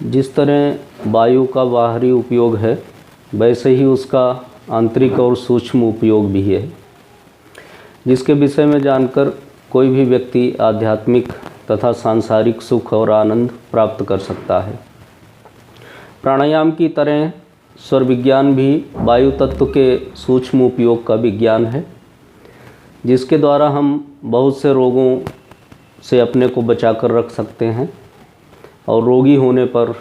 जिस तरह वायु का बाहरी उपयोग है, वैसे ही उसका आंतरिक और सूक्ष्म उपयोग भी है, जिसके विषय में जानकर कोई भी व्यक्ति आध्यात्मिक तथा सांसारिक सुख और आनंद प्राप्त कर सकता है। प्राणायाम की तरह स्वर विज्ञान भी वायु तत्व के सूक्ष्म उपयोग का विज्ञान है, जिसके द्वारा हम बहुत से रोगों से अपने को बचाकर रख सकते हैं और रोगी होने पर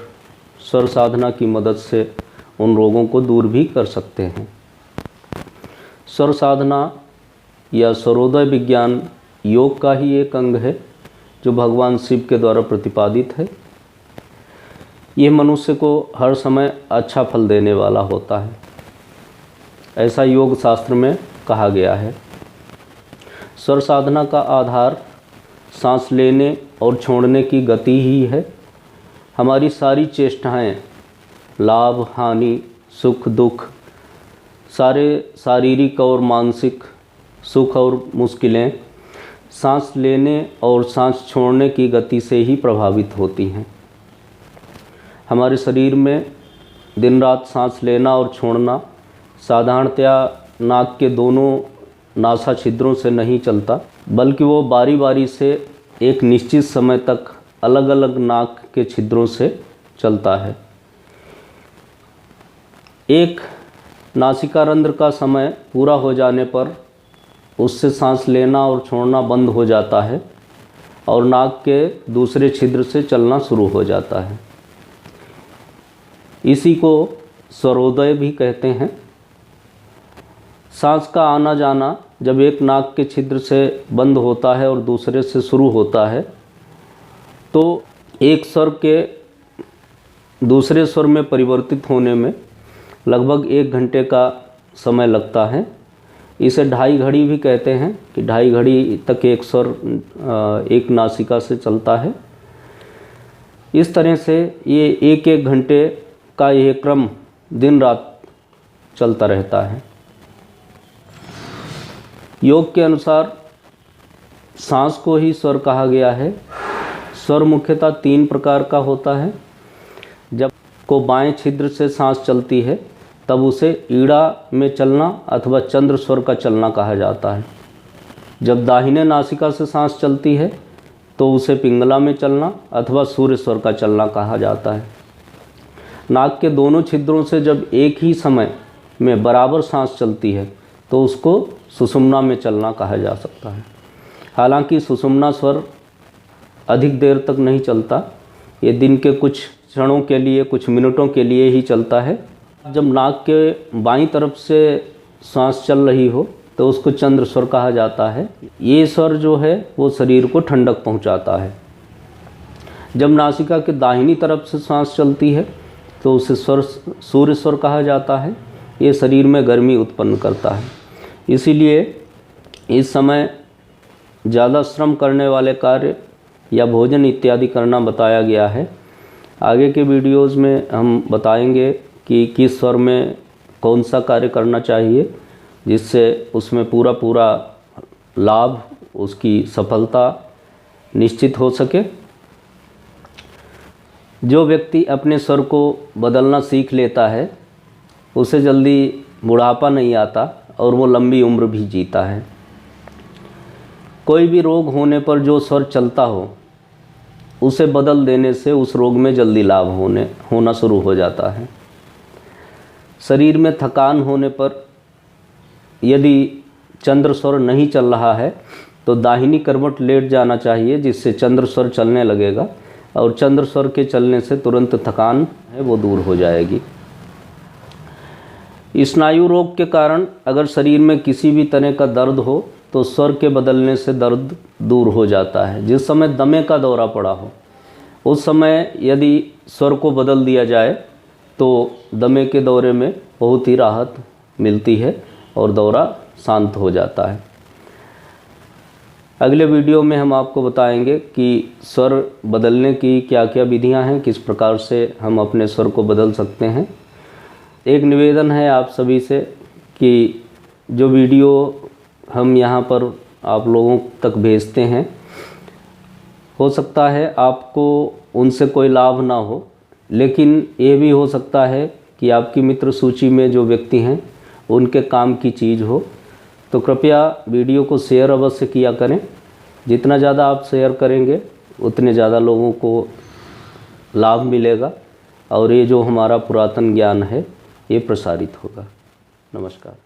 स्वर साधना की मदद से उन रोगों को दूर भी कर सकते हैं। स्वर साधना या स्वरोदय विज्ञान योग का ही एक अंग है, जो भगवान शिव के द्वारा प्रतिपादित है। ये मनुष्य को हर समय अच्छा फल देने वाला होता है, ऐसा योग शास्त्र में कहा गया है। स्वर साधना का आधार सांस लेने और छोड़ने की गति ही है। हमारी सारी चेष्टाएं, लाभ हानि, सुख दुख, सारे शारीरिक और मानसिक सुख और मुश्किलें सांस लेने और सांस छोड़ने की गति से ही प्रभावित होती हैं। हमारे शरीर में दिन रात सांस लेना और छोड़ना साधारणतया नाक के दोनों नासा छिद्रों से नहीं चलता, बल्कि वो बारी बारी से एक निश्चित समय तक अलग अलग नाक के छिद्रों से चलता है। एक नासिका रंध्र का समय पूरा हो जाने पर उससे सांस लेना और छोड़ना बंद हो जाता है और नाक के दूसरे छिद्र से चलना शुरू हो जाता है। इसी को स्वरोदय भी कहते हैं। सांस का आना जाना जब एक नाक के छिद्र से बंद होता है और दूसरे से शुरू होता है, तो एक स्वर के दूसरे स्वर में परिवर्तित होने में लगभग 1 घंटे का समय लगता है। इसे ढाई घड़ी भी कहते हैं कि ढाई घड़ी तक एक स्वर एक नासिका से चलता है। इस तरह से ये 1-1 घंटे का यह क्रम दिन रात चलता रहता है। योग के अनुसार सांस को ही स्वर कहा गया है। स्वर मुख्यतः 3 प्रकार का होता है। जब को बाएं छिद्र से सांस चलती है तब उसे ईड़ा में चलना अथवा चंद्र स्वर का चलना कहा जाता है। जब दाहिने नासिका से सांस चलती है तो उसे पिंगला में चलना अथवा सूर्य स्वर का चलना कहा जाता है। नाक के दोनों छिद्रों से जब एक ही समय में बराबर सांस चलती है तो उसको सुषुम्ना में चलना कहा जा सकता है। हालांकि सुषुम्ना स्वर अधिक देर तक नहीं चलता, ये दिन के कुछ क्षणों के लिए, कुछ मिनटों के लिए ही चलता है। जब नाक के बाईं तरफ से सांस चल रही हो तो उसको चंद्र स्वर कहा जाता है। ये स्वर जो है वो शरीर को ठंडक पहुंचाता है। जब नासिका के दाहिनी तरफ से सांस चलती है तो उसे स्वर सूर्य स्वर कहा जाता है। ये शरीर में गर्मी उत्पन्न करता है। इसीलिए इस समय ज़्यादा श्रम करने वाले कार्य या भोजन इत्यादि करना बताया गया है। आगे के वीडियोज़ में हम बताएंगे कि किस स्वर में कौन सा कार्य करना चाहिए, जिससे उसमें पूरा लाभ, उसकी सफलता निश्चित हो सके। जो व्यक्ति अपने स्वर को बदलना सीख लेता है उसे जल्दी बुढ़ापा नहीं आता और वो लंबी उम्र भी जीता है। कोई भी रोग होने पर जो स्वर चलता हो उसे बदल देने से उस रोग में जल्दी लाभ होना शुरू हो जाता है। शरीर में थकान होने पर यदि चंद्र स्वर नहीं चल रहा है तो दाहिनी करवट लेट जाना चाहिए, जिससे चंद्र स्वर चलने लगेगा और चंद्र स्वर के चलने से तुरंत थकान है वो दूर हो जाएगी। स्नायु रोग के कारण अगर शरीर में किसी भी तरह का दर्द हो तो स्वर के बदलने से दर्द दूर हो जाता है। जिस समय दमे का दौरा पड़ा हो उस समय यदि स्वर को बदल दिया जाए तो दमे के दौरे में बहुत ही राहत मिलती है और दौरा शांत हो जाता है। अगले वीडियो में हम आपको बताएंगे कि स्वर बदलने की क्या क्या विधियां हैं, किस प्रकार से हम अपने स्वर को बदल सकते हैं। एक निवेदन है आप सभी से कि जो वीडियो हम यहाँ पर आप लोगों तक भेजते हैं, हो सकता है आपको उनसे कोई लाभ ना हो, लेकिन ये भी हो सकता है कि आपकी मित्र सूची में जो व्यक्ति हैं उनके काम की चीज़ हो। तो कृपया वीडियो को शेयर अवश्य किया करें। जितना ज़्यादा आप शेयर करेंगे उतने ज़्यादा लोगों को लाभ मिलेगा और ये जो हमारा पुरातन ज्ञान है ये प्रसारित होगा। नमस्कार।